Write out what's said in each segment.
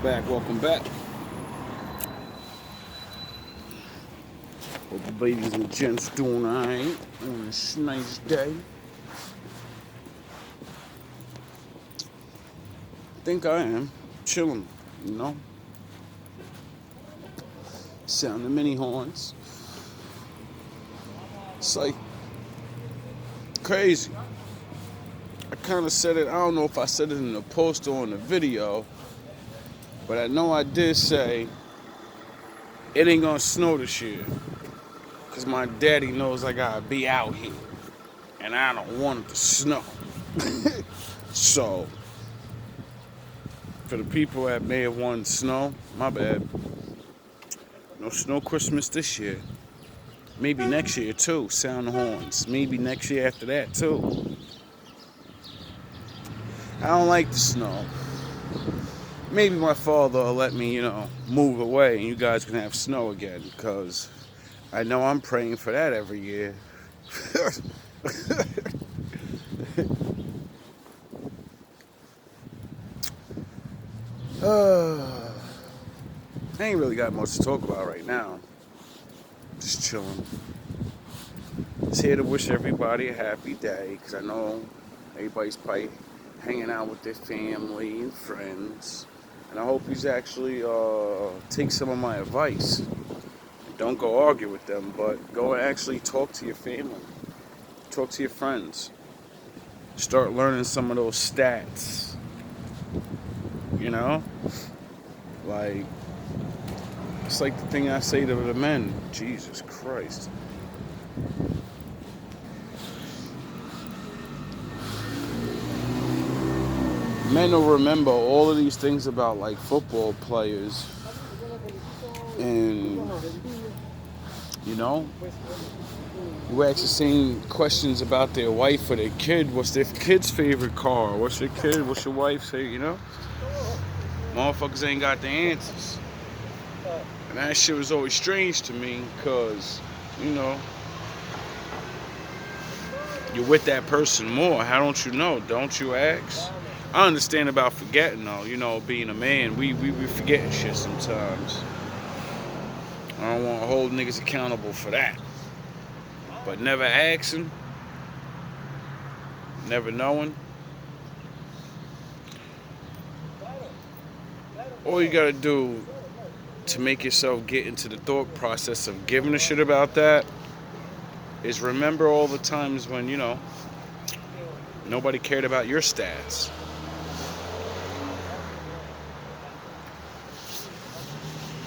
Welcome back. Hope the ladies and gents doing alright on this nice day. I think I am. Chilling, you know. Sound the mini horns. It's like crazy. I kind of said it, I don't know if I said it in the post or in the video, but I know I did say it ain't gonna snow this year. Cause my daddy knows I gotta be out here. And I don't want it to snow. So, for the people that may have wanted snow, my bad. No snow Christmas this year. Maybe next year too, sound the horns. Maybe next year after that too. I don't like the snow. Maybe my father will let me, move away and you guys can have snow again. Because I know I'm praying for that every year. I ain't really got much to talk about right now. Just chilling. Just here to wish everybody a happy day, because I know everybody's probably hanging out with their family and friends. And I hope you actually take some of my advice. Don't go argue with them, but go and actually talk to your family. Talk to your friends. Start learning some of those stats. Like, it's like the thing I say to the men. Jesus Christ. Men will remember all of these things about like football players. And you actually seen questions about their wife or their kid. What's their kid's favorite car? What's your wife say, Motherfuckers ain't got the answers. And that shit was always strange to me because, you're with that person more. How don't you know? Don't you ask? I understand about forgetting though, being a man, we forgetting shit sometimes. I don't want to hold niggas accountable for that. But never asking, never knowing. All you gotta do to make yourself get into the thought process of giving a shit about that is remember all the times when, nobody cared about your stats.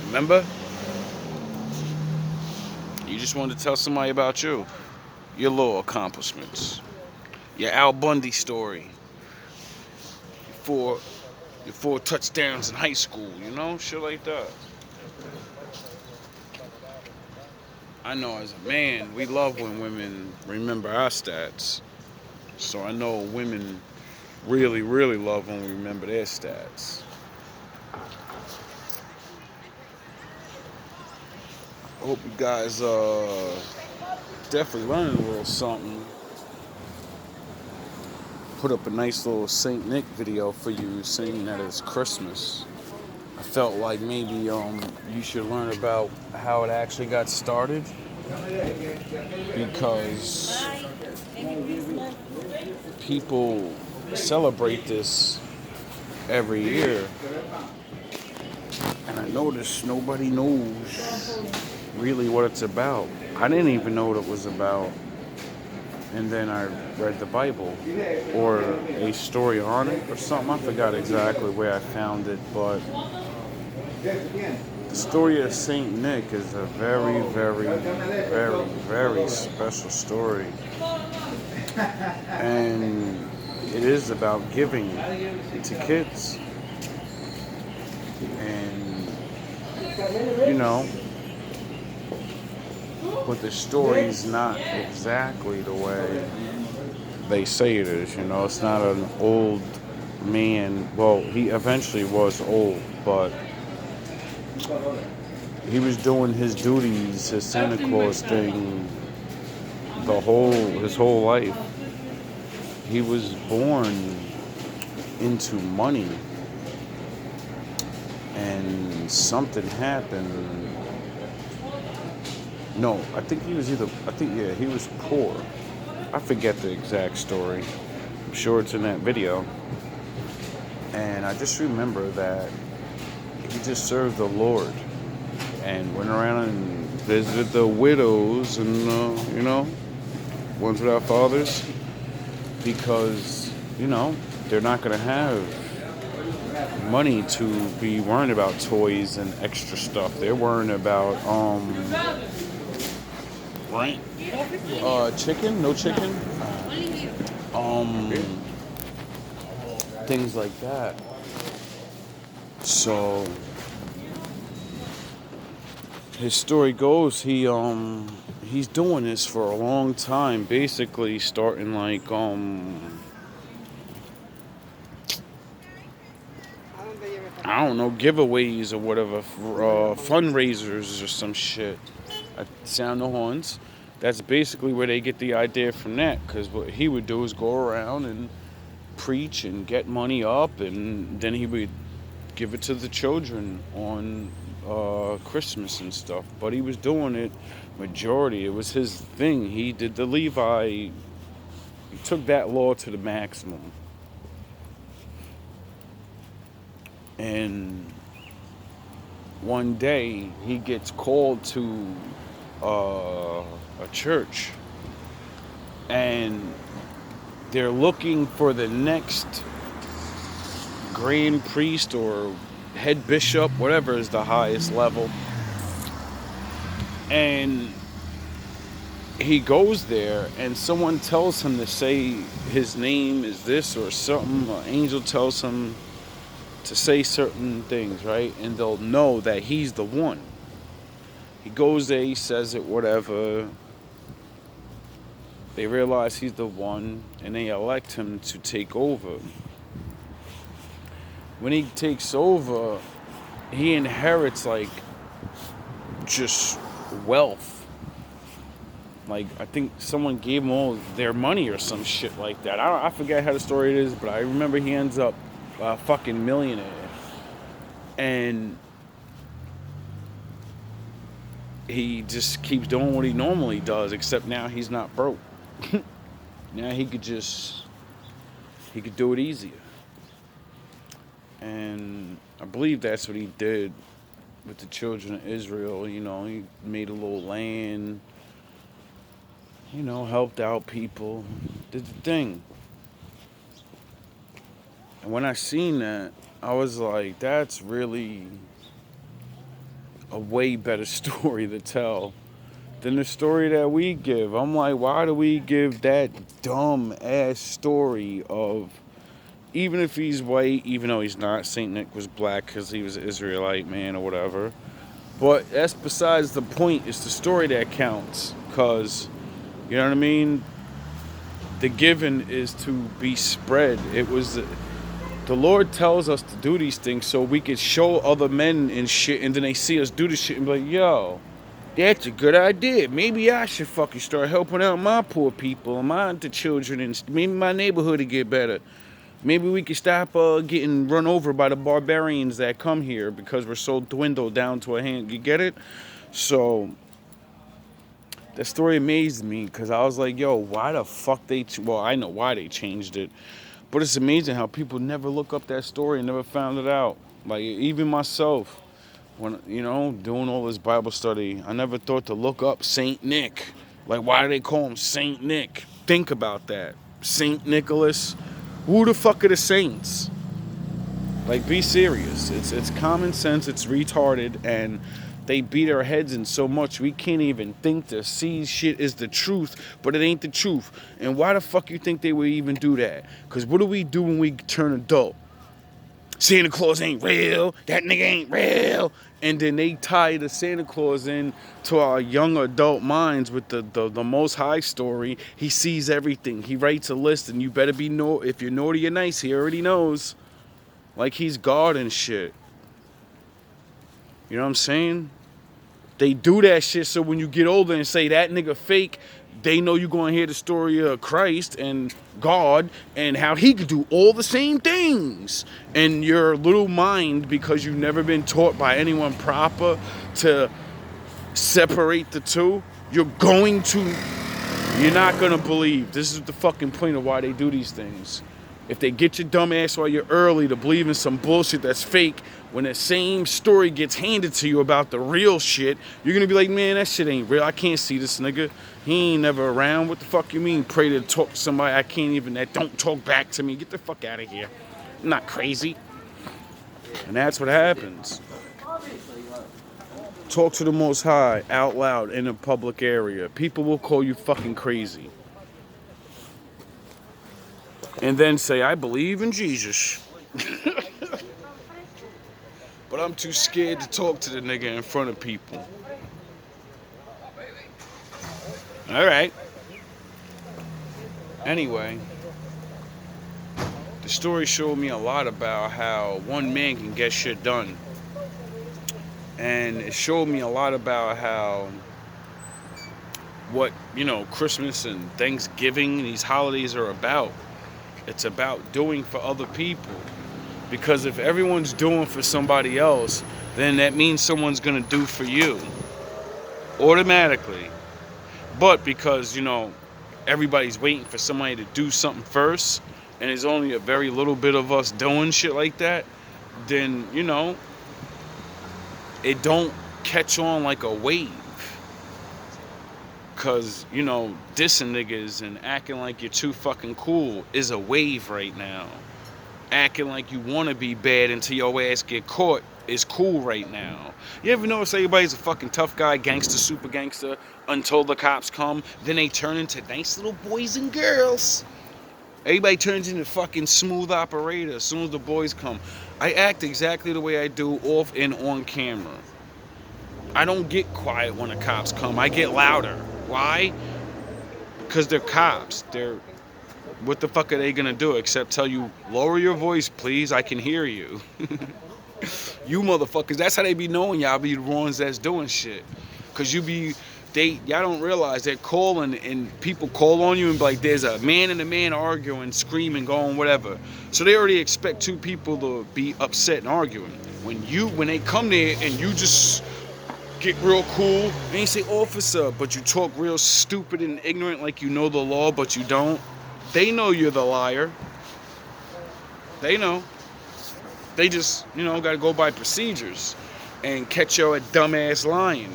Remember? You just wanted to tell somebody about you. Your little accomplishments. Your Al Bundy story. Your four touchdowns in high school, shit like that. I know as a man, we love when women remember our stats. So I know women really, really love when we remember their stats. I hope you guys definitely learned a little something. Put up a nice little Saint Nick video for you saying that it's Christmas. I felt like maybe you should learn about how it actually got started, because people celebrate this every year, and I noticed nobody knows really what it's about. I didn't even know what it was about. And then I read the Bible or a story on it or something. I forgot exactly where I found it, but the story of Saint Nick is a very, very, very, very special story. And it is about giving to kids. And, but the story's not exactly the way they say it is. It's not an old man. Well, he eventually was old, but he was doing his duties, his Santa Claus thing, his whole life. He was born into money. and something happened. No, I think he was yeah, he was poor. I forget the exact story. I'm sure it's in that video. And I just remember that he just served the Lord and went around and visited the widows and, ones without fathers, because, they're not going to have money to be worrying about toys and extra stuff. They're worrying about, right? Chicken? No chicken? Things like that. So his story goes, he's doing this for a long time, basically starting like I don't know, giveaways or whatever, fundraisers or some shit. Sound the horns. That's basically where they get the idea from that, because what he would do is go around and preach and get money up, and then he would give it to the children on Christmas and stuff. But he was doing it majority. It was his thing. He did the Levi. He took that law to the maximum. And one day he gets called to a church, and they're looking for the next grand priest or head bishop, whatever is the highest level. And he goes there, and someone tells him to say his name is this or something. An angel tells him to say certain things, right? And they'll know that he's the one. He goes there, he says it, whatever. They realize he's the one, and they elect him to take over. When he takes over, he inherits like just wealth. Like, I think someone gave him all their money or some shit like that. I forget how the story is, but I remember he ends up a fucking millionaire. And he just keeps doing what he normally does, except now he's not broke. Now he could do it easier. And I believe that's what he did with the children of Israel. He made a little land, helped out people, did the thing. And when I seen that, I was like, that's really a way better story to tell than the story that we give. I'm like, why do we give that dumb ass story of, even if he's white, even though he's not, Saint Nick was black because he was an Israelite man or whatever. But that's besides the point. It's the story that counts, because, you know what I mean? The given is to be spread. It was, the Lord tells us to do these things so we could show other men and shit, and then they see us do this shit and be like, yo, that's a good idea. Maybe I should fucking start helping out my poor people and the children, and maybe my neighborhood to get better. Maybe we could stop getting run over by the barbarians that come here because we're so dwindled down to a hand. You get it? So that story amazed me, because I was like, yo, why the fuck well, I know why they changed it. But it's amazing how people never look up that story and never found it out. Like, even myself, when, doing all this Bible study, I never thought to look up Saint Nick. Like, why do they call him Saint Nick? Think about that. Saint Nicholas. Who the fuck are the saints? Like, be serious. It's common sense. It's retarded, and they beat our heads in so much we can't even think to see shit is the truth, but it ain't the truth. And why the fuck you think they would even do that? Because what do we do when we turn adult? Santa Claus ain't real. That nigga ain't real. And then they tie the Santa Claus in to our young adult minds with the Most High story. He sees everything. He writes a list, and you better be if you're naughty or nice, he already knows. Like, he's God and shit. You know what I'm saying? They do that shit so when you get older and say that nigga fake, they know you're going to hear the story of Christ and God and how he could do all the same things. And your little mind, because you've never been taught by anyone proper to separate the two, you're not going to believe. This is the fucking point of why they do these things. If they get your dumb ass while you're early to believe in some bullshit that's fake, when the same story gets handed to you about the real shit, you're gonna be like, man, that shit ain't real. I can't see this nigga. He ain't never around. What the fuck you mean? Pray to talk to somebody I can't even, that don't talk back to me. Get the fuck out of here. I'm not crazy. And that's what happens. Talk to the Most High out loud in a public area. People will call you fucking crazy. And then say, I believe in Jesus. But I'm too scared to talk to the nigga in front of people. Alright. Anyway. The story showed me a lot about how one man can get shit done. And it showed me a lot about how what, Christmas and Thanksgiving, these holidays are about. It's about doing for other people. Because if everyone's doing for somebody else, then that means someone's going to do for you. Automatically. But because, everybody's waiting for somebody to do something first, and there's only a very little bit of us doing shit like that, then, it don't catch on like a wave. Because, dissing niggas and acting like you're too fucking cool is a wave right now. Acting like you want to be bad until your ass get caught is cool right now. You ever notice everybody's a fucking tough guy, gangster, super gangster, until the cops come? Then they turn into nice little boys and girls. Everybody turns into fucking smooth operator as soon as the boys come. I act exactly the way I do off and on camera. I don't get quiet when the cops come. I get louder. Why? Because they're cops. What the fuck are they gonna do except tell you, lower your voice, please, I can hear you. You motherfuckers, that's how they be knowing y'all be the ones that's doing shit. Cause y'all don't realize they're calling and people call on you and be like, there's a man and a man arguing, screaming, going, whatever. So they already expect two people to be upset and arguing. When they come there and you just get real cool and you say, officer, but you talk real stupid and ignorant like you know the law, but you don't. They know you're the liar. They know. They just, gotta go by procedures and catch your dumbass lying.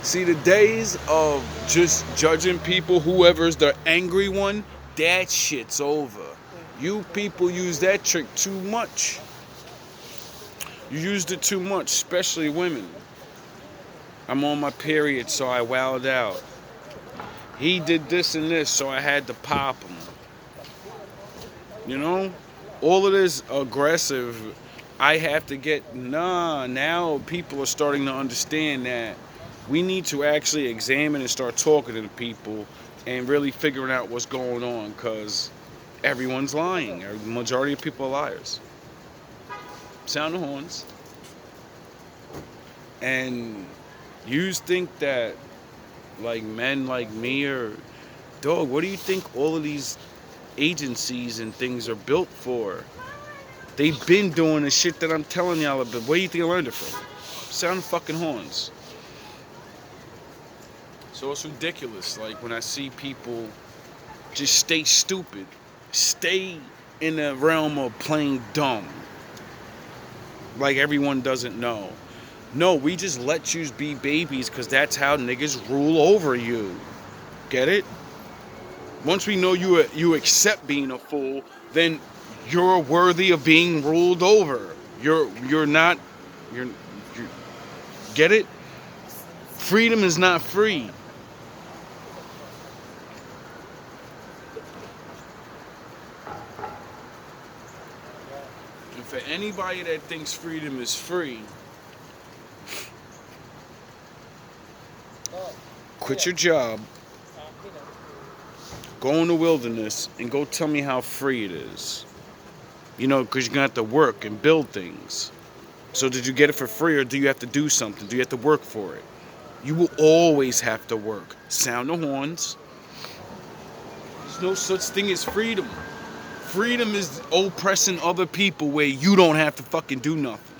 See, the days of just judging people, whoever's the angry one, that shit's over. You people use that trick too much. You used it too much, especially women. I'm on my period, so I wowed out. He did this and this, so I had to pop him. All of this aggressive, I have to get, now people are starting to understand that we need to actually examine and start talking to the people and really figuring out what's going on, because everyone's lying. The majority of people are liars. Sound the horns. And you think that like men like me or dog, what do you think all of these agencies and things are built for? They've been doing the shit that I'm telling y'all about. Where do you think I learned it from? Sound the fucking horns. So it's ridiculous, like when I see people just stay stupid, stay in the realm of playing dumb, like everyone doesn't know. No, we just let you be babies because that's how niggas rule over you. Get it? Once we know you accept being a fool, then you're worthy of being ruled over. You're get it? Freedom is not free. And for anybody that thinks freedom is free, quit your job, go in the wilderness, and go tell me how free it is. Because you're going to have to work and build things. So did you get it for free, or do you have to do something? Do you have to work for it? You will always have to work. Sound the horns. There's no such thing as freedom. Freedom is oppressing other people where you don't have to fucking do nothing.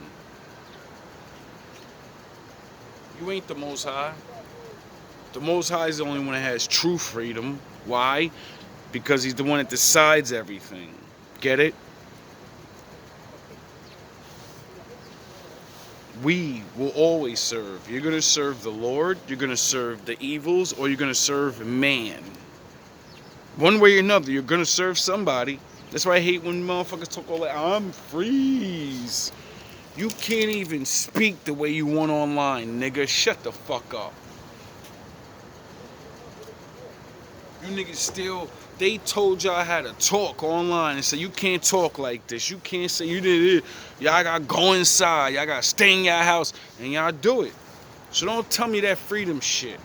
You ain't the Most High. The Most High is the only one that has true freedom. Why? Because he's the one that decides everything. Get it? We will always serve. You're going to serve the Lord, you're going to serve the evils, or you're going to serve man. One way or another, you're going to serve somebody. That's why I hate when motherfuckers talk all that, I'm freeze. You can't even speak the way you want online, nigga. Shut the fuck up. You niggas still, they told y'all how to talk online and say you can't talk like this. You can't say you did it. Y'all gotta go inside. Y'all gotta stay in your house. And y'all do it. So don't tell me that freedom shit.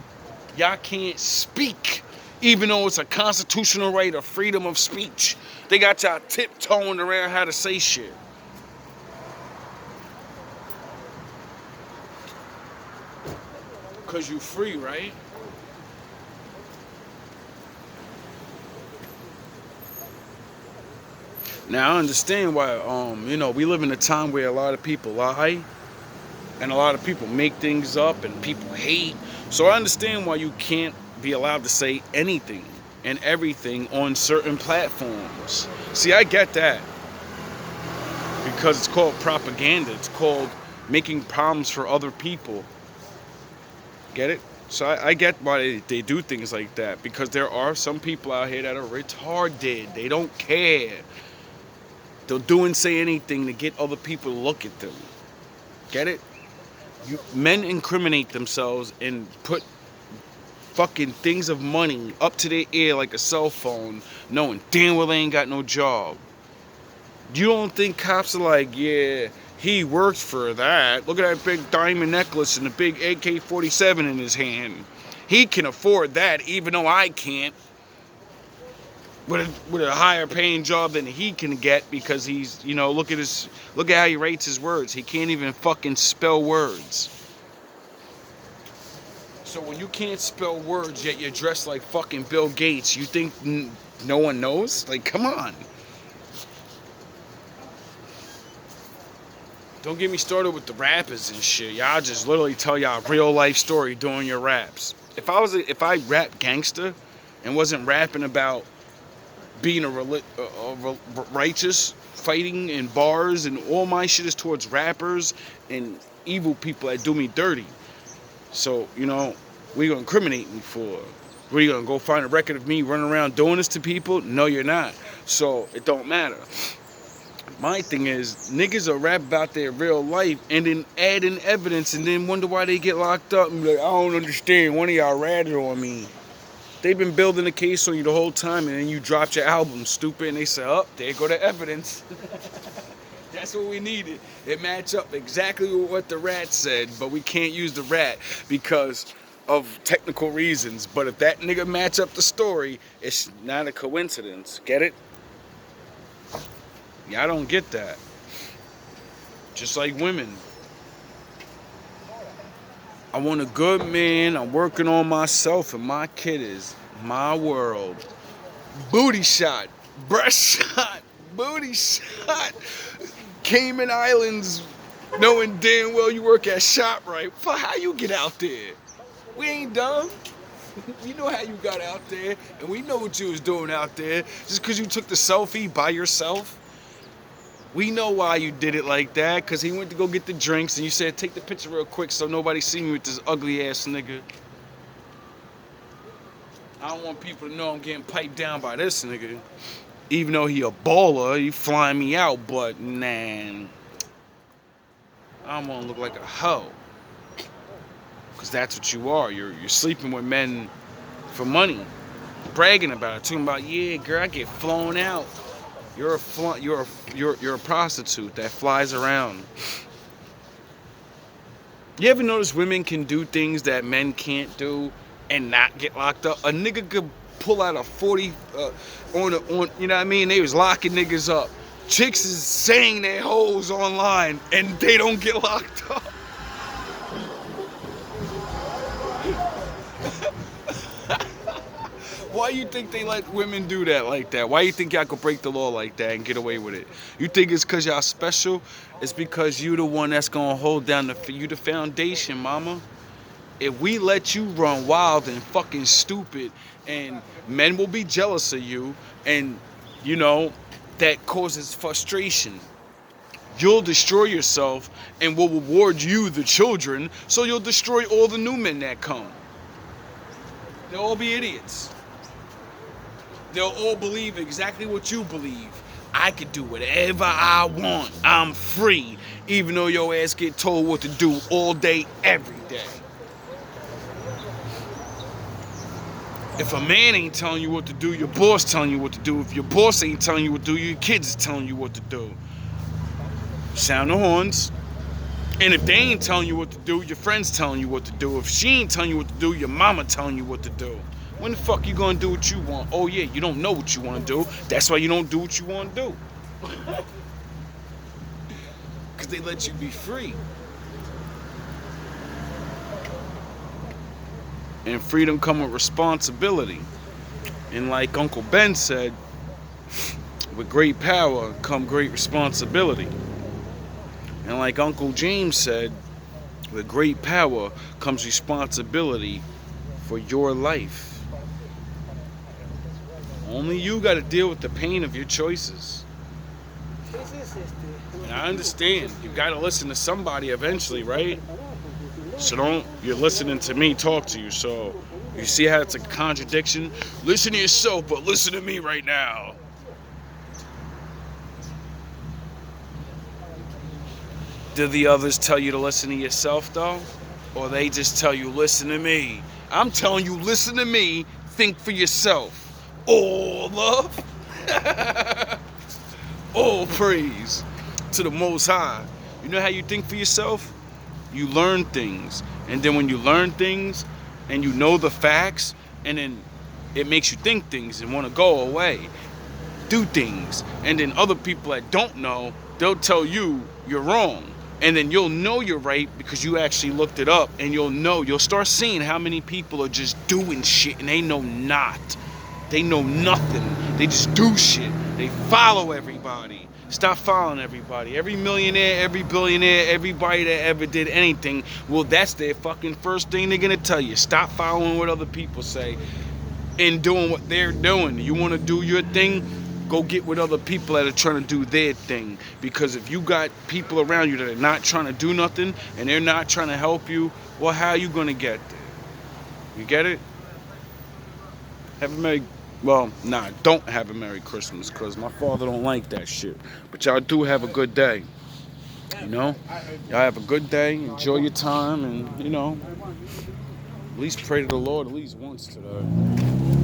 Y'all can't speak. Even though it's a constitutional right of freedom of speech. They got y'all tiptoeing around how to say shit. Cause you free, right? Now I understand why, we live in a time where a lot of people lie, and a lot of people make things up, and people hate. So I understand why you can't be allowed to say anything and everything on certain platforms. See, I get that. Because it's called propaganda. It's called making problems for other people. Get it? So I get why they do things like that. Because there are some people out here that are retarded. They don't care. They'll do and say anything to get other people to look at them. Get it? Men incriminate themselves and put fucking things of money up to their ear like a cell phone, knowing damn well they ain't got no job. You don't think cops are like, yeah, he worked for that. Look at that big diamond necklace and the big AK-47 in his hand. He can afford that, even though I can't. With a higher paying job than he can get, because he's, look at how he rates his words. He can't even fucking spell words. So when you can't spell words yet you're dressed like fucking Bill Gates, you think no one knows? Like, come on. Don't get me started with the rappers and shit. Y'all just literally tell y'all real life story doing your raps. If I rap gangster and wasn't rapping about being righteous, fighting in bars, and all my shit is towards rappers and evil people that do me dirty. So, what are you gonna incriminate me for? What are you gonna go find a record of me running around doing this to people? No, you're not. So it don't matter. My thing is, niggas will rap about their real life and then add in evidence and then wonder why they get locked up and be like, I don't understand, one of y'all ratted on me. They've been building a case on you the whole time, and then you dropped your album, stupid, and they said, oh, there go the evidence. That's what we needed. It matched up exactly with what the rat said, but we can't use the rat because of technical reasons. But if that nigga match up the story, it's not a coincidence. Get it? Yeah, I don't get that. Just like women. I want a good man. I'm working on myself, and my kid is my world. Booty shot, breast shot, booty shot. Cayman Islands, knowing damn well you work at ShopRite. How you get out there? We ain't dumb. We know how you got out there, and we know what you was doing out there. Just because you took the selfie by yourself. We know why you did it like that, because he went to go get the drinks and you said, take the picture real quick so nobody see me with this ugly ass nigga. I don't want people to know I'm getting piped down by this nigga. Even though he a baller, he flying me out, but nah. I don't want to look like a hoe. Because that's what you are. You're sleeping with men for money. Bragging about it. Talking about, yeah, girl, I get flown out. You're a prostitute that flies around. You ever notice women can do things that men can't do and not get locked up? A nigga could pull out a 40 on you know what I mean? They was locking niggas up. Chicks is saying their hoes online and they don't get locked up. Why you think they let women do that like that? Why you think y'all could break the law like that and get away with it? You think it's because y'all special? It's because you the one that's gonna hold down you the foundation, mama. If we let you run wild and fucking stupid, and men will be jealous of you, and you know that causes frustration. You'll destroy yourself, and will reward you, the children, so you'll destroy all the new men that come. They'll all be idiots. They'll all believe exactly what you believe. I can do whatever I want. I'm free, even though your ass get told what to do all day, every day. If a man ain't telling you what to do, your boss telling you what to do. If your boss ain't telling you what to do, your kids are telling you what to do. Sound the horns. And if they ain't telling you what to do, your friend's telling you what to do. If she ain't telling you what to do, your mama telling you what to do. When the fuck you gonna do what you want? Oh yeah, you don't know what you wanna do. That's why you don't do what you wanna do. Cause they let you be free. And freedom come with responsibility. And like Uncle Ben said, with great power come great responsibility. And like Uncle James said, with great power comes responsibility for your life. Only you got to deal with the pain of your choices. And I understand. You got to listen to somebody eventually, right? So you're listening to me talk to you. So you see how it's a contradiction? Listen to yourself, but listen to me right now. Do the others tell you to listen to yourself, though? Or they just tell you, listen to me? I'm telling you, listen to me, think for yourself. All love, all praise to the Most High. You know how you think for yourself? You learn things. And then when you learn things and you know the facts, and then it makes you think things and want to go away, do things. And then other people that don't know, they'll tell you you're wrong. And then you'll know you're right because you actually looked it up, and you'll start seeing how many people are just doing shit and they know not. They know nothing. They just do shit. They follow everybody. Stop following everybody. Every millionaire, every billionaire, everybody that ever did anything, well, that's their fucking first thing they're gonna tell you. Stop following what other people say and doing what they're doing. You wanna do your thing? Go get with other people that are trying to do their thing. Because if you got people around you that are not trying to do nothing and they're not trying to help you, well, how are you gonna get there? You get it? Don't have a Merry Christmas, because my father don't like that shit. But y'all do have a good day. You know? Y'all have a good day. Enjoy your time, and, you know, at least pray to the Lord at least once today.